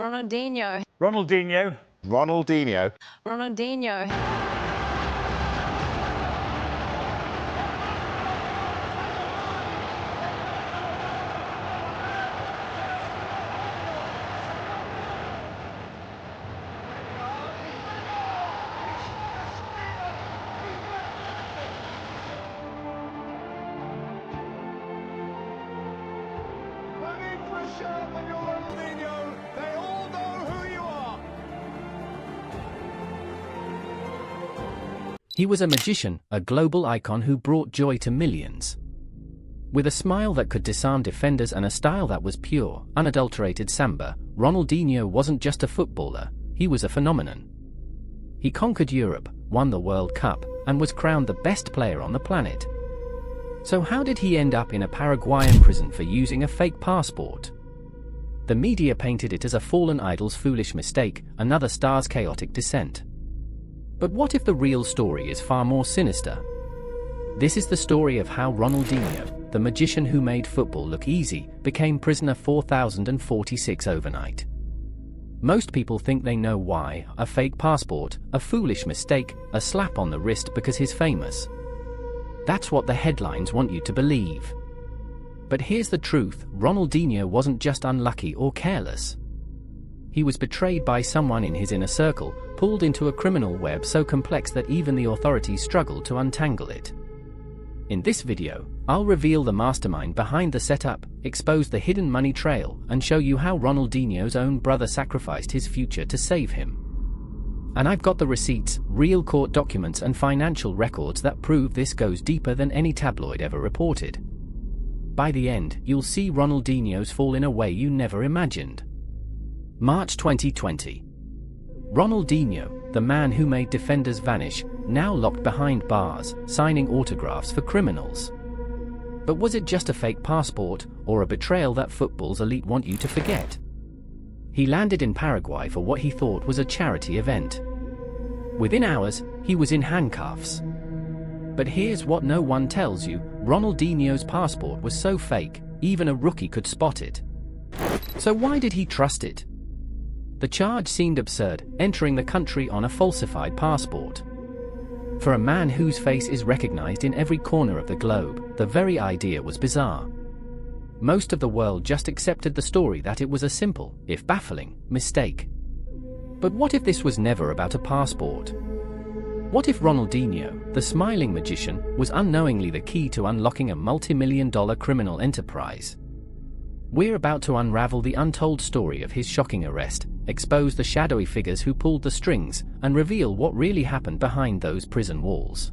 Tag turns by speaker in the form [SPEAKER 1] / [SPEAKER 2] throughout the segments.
[SPEAKER 1] Ronaldinho.
[SPEAKER 2] Ronaldinho.
[SPEAKER 3] Ronaldinho.
[SPEAKER 1] Ronaldinho.
[SPEAKER 4] When you're Ronaldinho, they all know who you are.
[SPEAKER 5] He was a magician, a global icon who brought joy to millions. With a smile that could disarm defenders and a style that was pure, unadulterated samba, Ronaldinho wasn't just a footballer, he was a phenomenon. He conquered Europe, won the World Cup, and was crowned the best player on the planet. So how did he end up in a Paraguayan prison for using a fake passport? The media painted it as a fallen idol's foolish mistake, another star's chaotic descent. But what if the real story is far more sinister? This is the story of how Ronaldinho, the magician who made football look easy, became prisoner 4046 overnight. Most people think they know why: a fake passport, a foolish mistake, a slap on the wrist because he's famous. That's what the headlines want you to believe. But here's the truth: Ronaldinho wasn't just unlucky or careless. He was betrayed by someone in his inner circle, pulled into a criminal web so complex that even the authorities struggle to untangle it. In this video, I'll reveal the mastermind behind the setup, expose the hidden money trail, and show you how Ronaldinho's own brother sacrificed his future to save him. And I've got the receipts, real court documents and financial records that prove this goes deeper than any tabloid ever reported. By the end, you'll see Ronaldinho's fall in a way you never imagined. March 2020. Ronaldinho, the man who made defenders vanish, now locked behind bars, signing autographs for criminals. But was it just a fake passport, or a betrayal that football's elite want you to forget? He landed in Paraguay for what he thought was a charity event. Within hours, he was in handcuffs. But here's what no one tells you: Ronaldinho's passport was so fake, even a rookie could spot it. So why did he trust it? The charge seemed absurd, entering the country on a falsified passport. For a man whose face is recognized in every corner of the globe, the very idea was bizarre. Most of the world just accepted the story that it was a simple, if baffling, mistake. But what if this was never about a passport? What if Ronaldinho, the smiling magician, was unknowingly the key to unlocking a multi-million-dollar criminal enterprise? We're about to unravel the untold story of his shocking arrest, expose the shadowy figures who pulled the strings, and reveal what really happened behind those prison walls.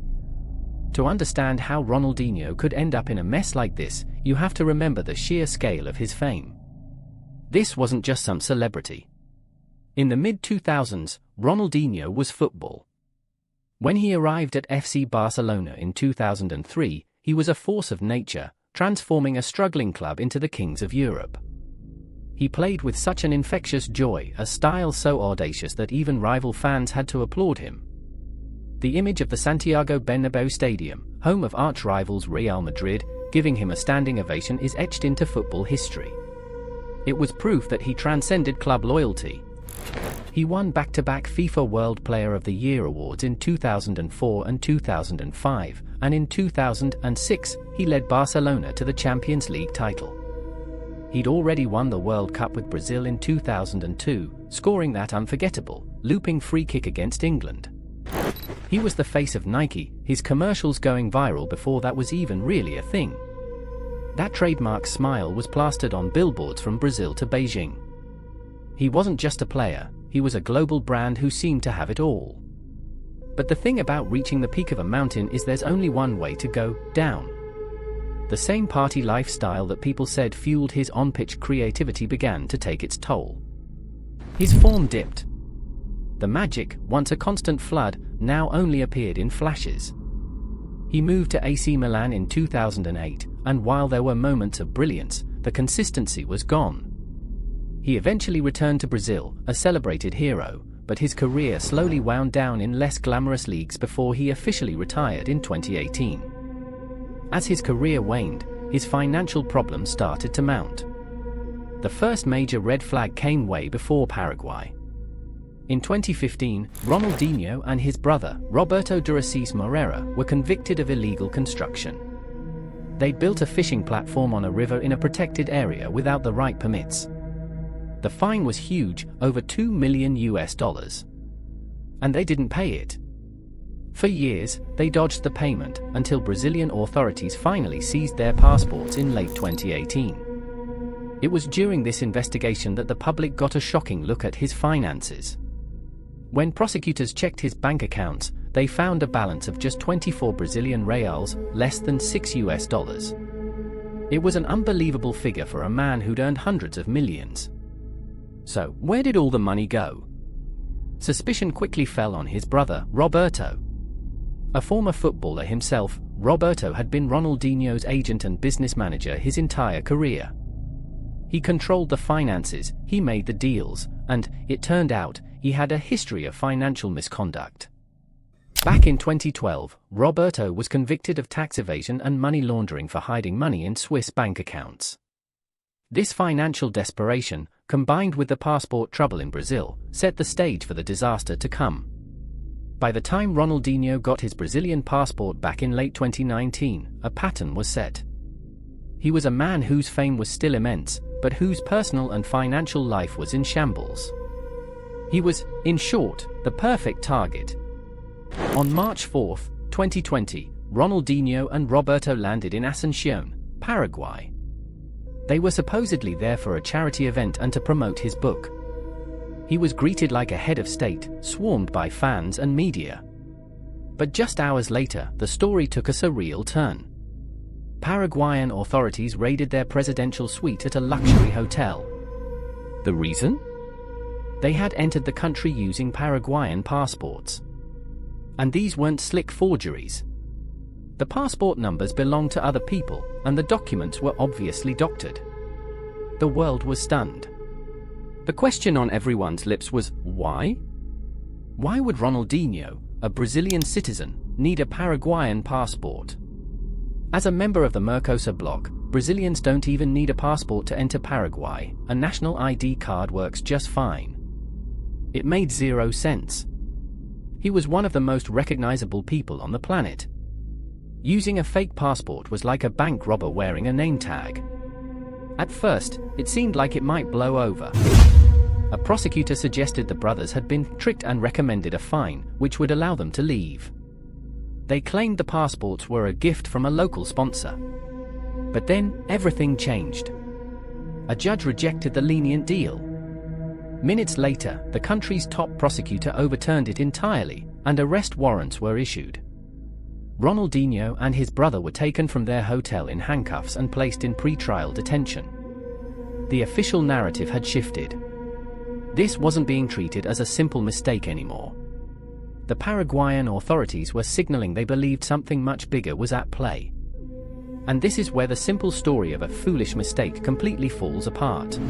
[SPEAKER 5] To understand how Ronaldinho could end up in a mess like this, you have to remember the sheer scale of his fame. This wasn't just some celebrity. In the mid-2000s, Ronaldinho was football. When he arrived at FC Barcelona in 2003, he was a force of nature, transforming a struggling club into the kings of Europe. He played with such an infectious joy, a style so audacious that even rival fans had to applaud him. The image of the Santiago Bernabéu Stadium, home of arch-rivals Real Madrid, giving him a standing ovation is etched into football history. It was proof that he transcended club loyalty. He won back-to-back FIFA World Player of the Year awards in 2004 and 2005, and in 2006, he led Barcelona to the Champions League title. He'd already won the World Cup with Brazil in 2002, scoring that unforgettable, looping free kick against England. He was the face of Nike, his commercials going viral before that was even really a thing. That trademark smile was plastered on billboards from Brazil to Beijing. He wasn't just a player, he was a global brand who seemed to have it all. But the thing about reaching the peak of a mountain is there's only one way to go: down. The same party lifestyle that people said fueled his on-pitch creativity began to take its toll. His form dipped. The magic, once a constant flood, now only appeared in flashes. He moved to AC Milan in 2008, and while there were moments of brilliance, the consistency was gone. He eventually returned to Brazil, a celebrated hero, but his career slowly wound down in less glamorous leagues before he officially retired in 2018. As his career waned, his financial problems started to mount. the first major red flag came way before Paraguay. In 2015, Ronaldinho and his brother, Roberto de Assis Moreira, were convicted of illegal construction. They'd built a fishing platform on a river in a protected area without the right permits. The fine was huge, over $2 million. And they didn't pay it. For years, they dodged the payment, until Brazilian authorities finally seized their passports in late 2018. It was during this investigation that the public got a shocking look at his finances. When prosecutors checked his bank accounts, they found a balance of just 24 Brazilian reals, less than $6. It was an unbelievable figure for a man who'd earned hundreds of millions. So, where did all the money go? Suspicion quickly fell on his brother, Roberto. A former footballer himself, Roberto had been Ronaldinho's agent and business manager his entire career. He controlled the finances, he made the deals, and, it turned out, he had a history of financial misconduct. Back in 2012, Roberto was convicted of tax evasion and money laundering for hiding money in Swiss bank accounts. This financial desperation, combined with the passport trouble in Brazil, set the stage for the disaster to come. By the time Ronaldinho got his Brazilian passport back in late 2019, a pattern was set. He was a man whose fame was still immense, but whose personal and financial life was in shambles. He was, in short, the perfect target. On March 4, 2020, Ronaldinho and Roberto landed in Asunción, Paraguay. They were supposedly there for a charity event and to promote his book. He was greeted like a head of state, swarmed by fans and media. But just hours later, the story took a surreal turn. Paraguayan authorities raided their presidential suite at a luxury hotel. The reason? They had entered the country using Paraguayan passports. And these weren't slick forgeries. The passport numbers belonged to other people, and the documents were obviously doctored. The world was stunned. The question on everyone's lips was, why? Why would Ronaldinho, a Brazilian citizen, need a Paraguayan passport? As a member of the Mercosa bloc, Brazilians don't even need a passport to enter Paraguay. A national ID card works just fine. It made zero sense. He was one of the most recognizable people on the planet. Using a fake passport was like a bank robber wearing a name tag. At first, it seemed like it might blow over. A prosecutor suggested the brothers had been tricked and recommended a fine, which would allow them to leave. They claimed the passports were a gift from a local sponsor. But then, everything changed. A judge rejected the lenient deal. Minutes later, the country's top prosecutor overturned it entirely, and arrest warrants were issued. Ronaldinho and his brother were taken from their hotel in handcuffs and placed in pre-trial detention. The official narrative had shifted. This wasn't being treated as a simple mistake anymore. The Paraguayan authorities were signaling they believed something much bigger was at play. And this is where the simple story of a foolish mistake completely falls apart.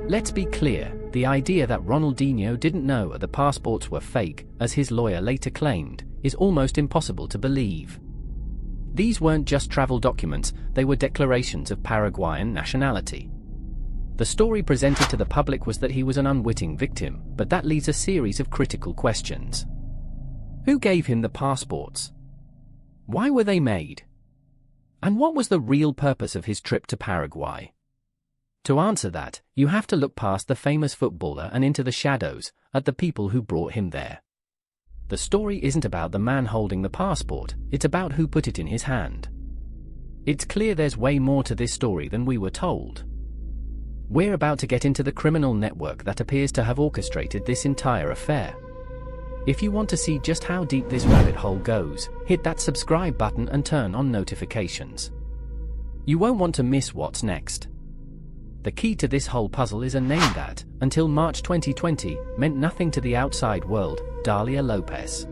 [SPEAKER 5] Let's be clear, the idea that Ronaldinho didn't know the passports were fake, as his lawyer later claimed, is almost impossible to believe. These weren't just travel documents, they were declarations of Paraguayan nationality. The story presented to the public was that he was an unwitting victim, but that leaves a series of critical questions. Who gave him the passports? Why were they made? And what was the real purpose of his trip to Paraguay? To answer that, you have to look past the famous footballer and into the shadows, at the people who brought him there. The story isn't about the man holding the passport, it's about who put it in his hand. It's clear there's way more to this story than we were told. We're about to get into the criminal network that appears to have orchestrated this entire affair. If you want to see just how deep this rabbit hole goes, hit that subscribe button and turn on notifications. You won't want to miss what's next. The key to this whole puzzle is a name that, until March 2020, meant nothing to the outside world: Dalia Lopez.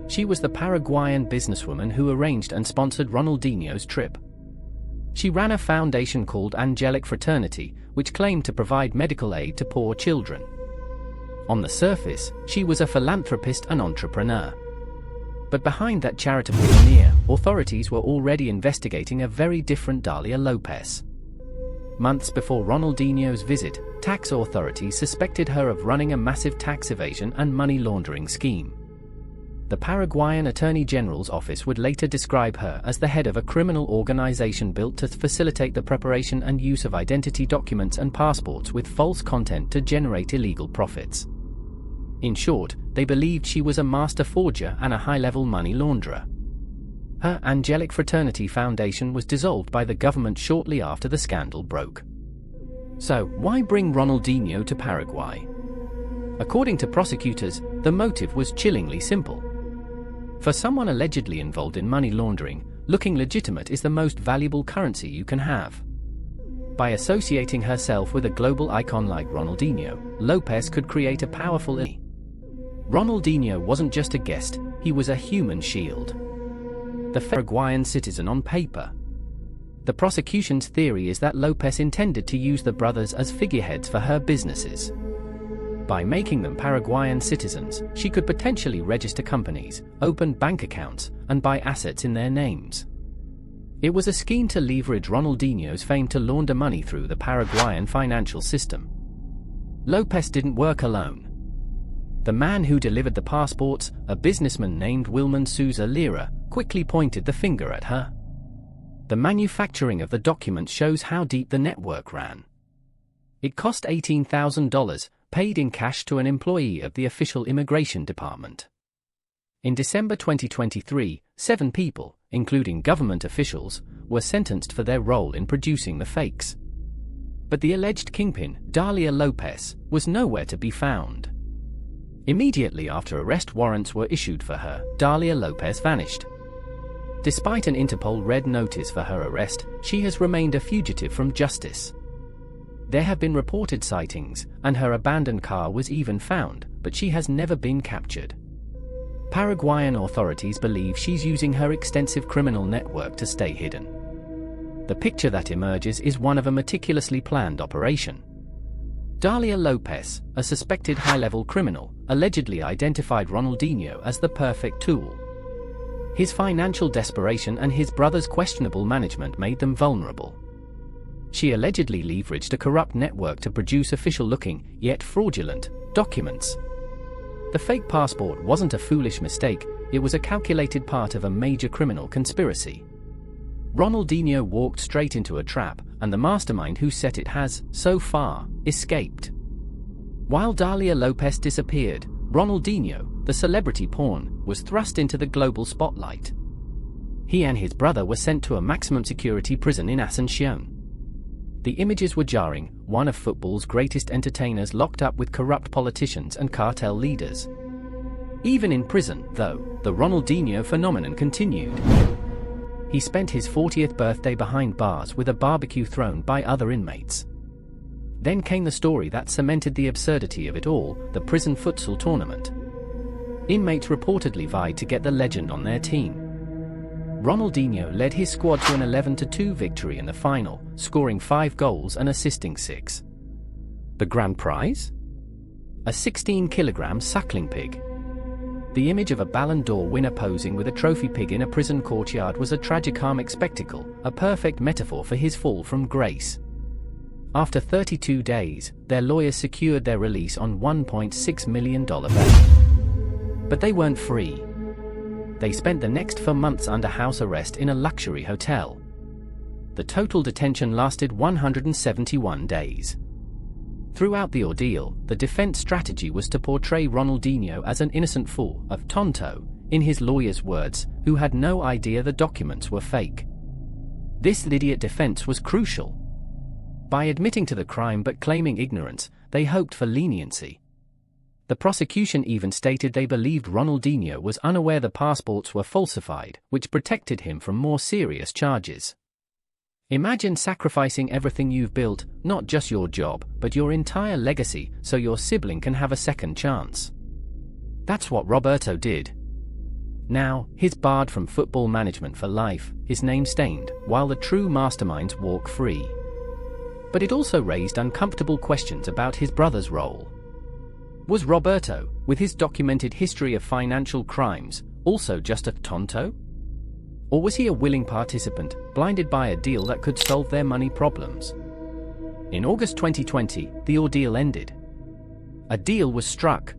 [SPEAKER 5] She was the Paraguayan businesswoman who arranged and sponsored Ronaldinho's trip. She ran a foundation called Angelic Fraternity, which claimed to provide medical aid to poor children. On the surface, she was a philanthropist and entrepreneur. But behind that charitable veneer, authorities were already investigating a very different Dalia Lopez. Months before Ronaldinho's visit, tax authorities suspected her of running a massive tax evasion and money laundering scheme. The Paraguayan Attorney General's office would later describe her as the head of a criminal organization built to facilitate the preparation and use of identity documents and passports with false content to generate illegal profits. In short, they believed she was a master forger and a high-level money launderer. Her Angelic Fraternity Foundation was dissolved by the government shortly after the scandal broke. So, why bring Ronaldinho to Paraguay? According to prosecutors, the motive was chillingly simple. For someone allegedly involved in money laundering, looking legitimate is the most valuable currency you can have. By associating herself with a global icon like Ronaldinho, Lopez could create a powerful ally. Ronaldinho wasn't just a guest, he was a human shield. The Paraguayan citizen on paper. The prosecution's theory is that Lopez intended to use the brothers as figureheads for her businesses. By making them Paraguayan citizens, she could potentially register companies, open bank accounts, and buy assets in their names. It was a scheme to leverage Ronaldinho's fame to launder money through the Paraguayan financial system. Lopez didn't work alone. The man who delivered the passports, a businessman named Wilman Souza Lira, quickly pointed the finger at her. The manufacturing of the documents shows how deep the network ran. It cost $18,000, paid in cash to an employee of the official immigration department. In December 2023, 7 people, including government officials, were sentenced for their role in producing the fakes. But the alleged kingpin, Dalia Lopez, was nowhere to be found. Immediately after arrest warrants were issued for her, Dalia Lopez vanished. Despite an Interpol red notice for her arrest, she has remained a fugitive from justice. There have been reported sightings, and her abandoned car was even found, but she has never been captured. Paraguayan authorities believe she's using her extensive criminal network to stay hidden. The picture that emerges is one of a meticulously planned operation. Dalia Lopez, a suspected high-level criminal, allegedly identified Ronaldinho as the perfect tool. His financial desperation and his brother's questionable management made them vulnerable. She allegedly leveraged a corrupt network to produce official-looking, yet fraudulent, documents. The fake passport wasn't a foolish mistake, it was a calculated part of a major criminal conspiracy. Ronaldinho walked straight into a trap, and the mastermind who set it has, so far, escaped. While Dalia Lopez disappeared, Ronaldinho, the celebrity pawn, was thrust into the global spotlight. He and his brother were sent to a maximum security prison in Asunción. The images were jarring, one of football's greatest entertainers locked up with corrupt politicians and cartel leaders. Even in prison, though, the Ronaldinho phenomenon continued. He spent his 40th birthday behind bars with a barbecue thrown by other inmates. Then came the story that cemented the absurdity of it all, the prison futsal tournament. Inmates reportedly vied to get the legend on their team. Ronaldinho led his squad to an 11-2 victory in the final, scoring 5 goals and assisting 6. The grand prize? A 16-kilogram suckling pig. The image of a Ballon d'Or winner posing with a trophy pig in a prison courtyard was a tragicomic spectacle, a perfect metaphor for his fall from grace. After 32 days, their lawyers secured their release on $1.6 million bail. But they weren't free. They spent the next 4 months under house arrest in a luxury hotel. The total detention lasted 171 days. Throughout the ordeal, the defense strategy was to portray Ronaldinho as an innocent fool, a tonto, in his lawyer's words, who had no idea the documents were fake. This idiot defense was crucial. By admitting to the crime but claiming ignorance, they hoped for leniency. The prosecution even stated they believed Ronaldinho was unaware the passports were falsified, which protected him from more serious charges. Imagine sacrificing everything you've built, not just your job, but your entire legacy, so your sibling can have a second chance. That's what Roberto did. Now, he's barred from football management for life, his name stained, while the true masterminds walk free. But it also raised uncomfortable questions about his brother's role. Was Roberto, with his documented history of financial crimes, also just a tonto? Or was he a willing participant, blinded by a deal that could solve their money problems? In August 2020, the ordeal ended. A deal was struck.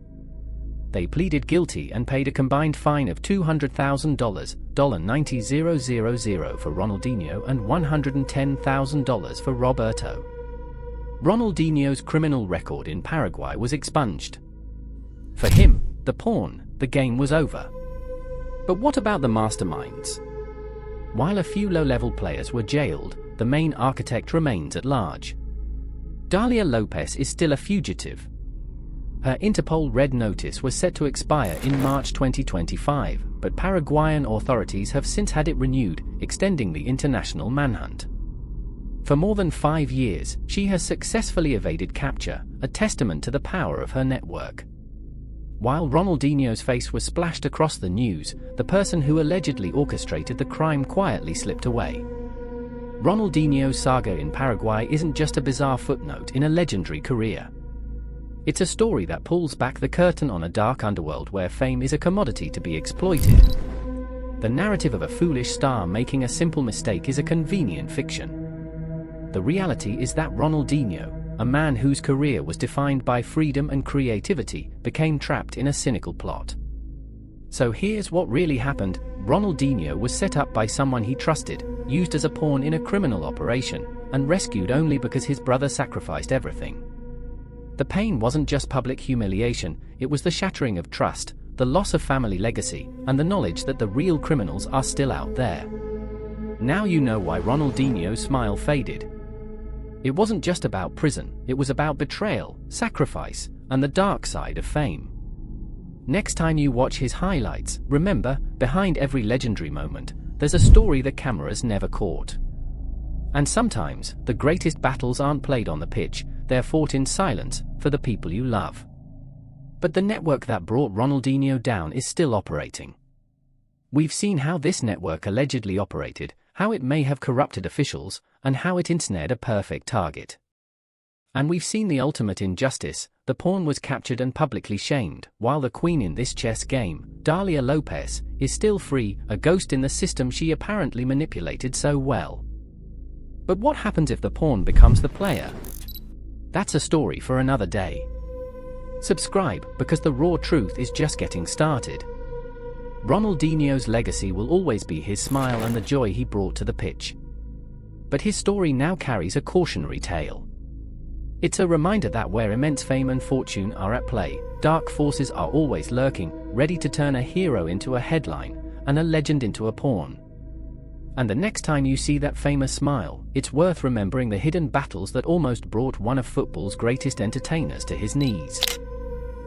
[SPEAKER 5] They pleaded guilty and paid a combined fine of $200,000, $90,000 for Ronaldinho and $110,000 for Roberto. Ronaldinho's criminal record in Paraguay was expunged. For him, the pawn, the game was over. But what about the masterminds? While a few low-level players were jailed, the main architect remains at large. Dalia Lopez is still a fugitive. Her Interpol red notice was set to expire in March 2025, but Paraguayan authorities have since had it renewed, extending the international manhunt. For more than 5 years, she has successfully evaded capture, a testament to the power of her network. While Ronaldinho's face was splashed across the news, the person who allegedly orchestrated the crime quietly slipped away. Ronaldinho's saga in Paraguay isn't just a bizarre footnote in a legendary career. It's a story that pulls back the curtain on a dark underworld where fame is a commodity to be exploited. The narrative of a foolish star making a simple mistake is a convenient fiction. The reality is that Ronaldinho, a man whose career was defined by freedom and creativity, became trapped in a cynical plot. So here's what really happened. Ronaldinho was set up by someone he trusted, used as a pawn in a criminal operation, and rescued only because his brother sacrificed everything. The pain wasn't just public humiliation, it was the shattering of trust, the loss of family legacy, and the knowledge that the real criminals are still out there. Now you know why Ronaldinho's smile faded. It wasn't just about prison, it was about betrayal, sacrifice, and the dark side of fame. Next time you watch his highlights, remember, behind every legendary moment, there's a story the cameras never caught. And sometimes, the greatest battles aren't played on the pitch, they're fought in silence, for the people you love. But the network that brought Ronaldinho down is still operating. We've seen how this network allegedly operated, how it may have corrupted officials, and how it ensnared a perfect target. And we've seen the ultimate injustice. The pawn was captured and publicly shamed, while the queen in this chess game, Dalia Lopez, is still free, a ghost in the system she apparently manipulated so well. But what happens if the pawn becomes the player? That's a story for another day. Subscribe, because the raw truth is just getting started. Ronaldinho's legacy will always be his smile and the joy he brought to the pitch. But his story now carries a cautionary tale. It's a reminder that where immense fame and fortune are at play, dark forces are always lurking, ready to turn a hero into a headline, and a legend into a pawn. And the next time you see that famous smile, it's worth remembering the hidden battles that almost brought one of football's greatest entertainers to his knees.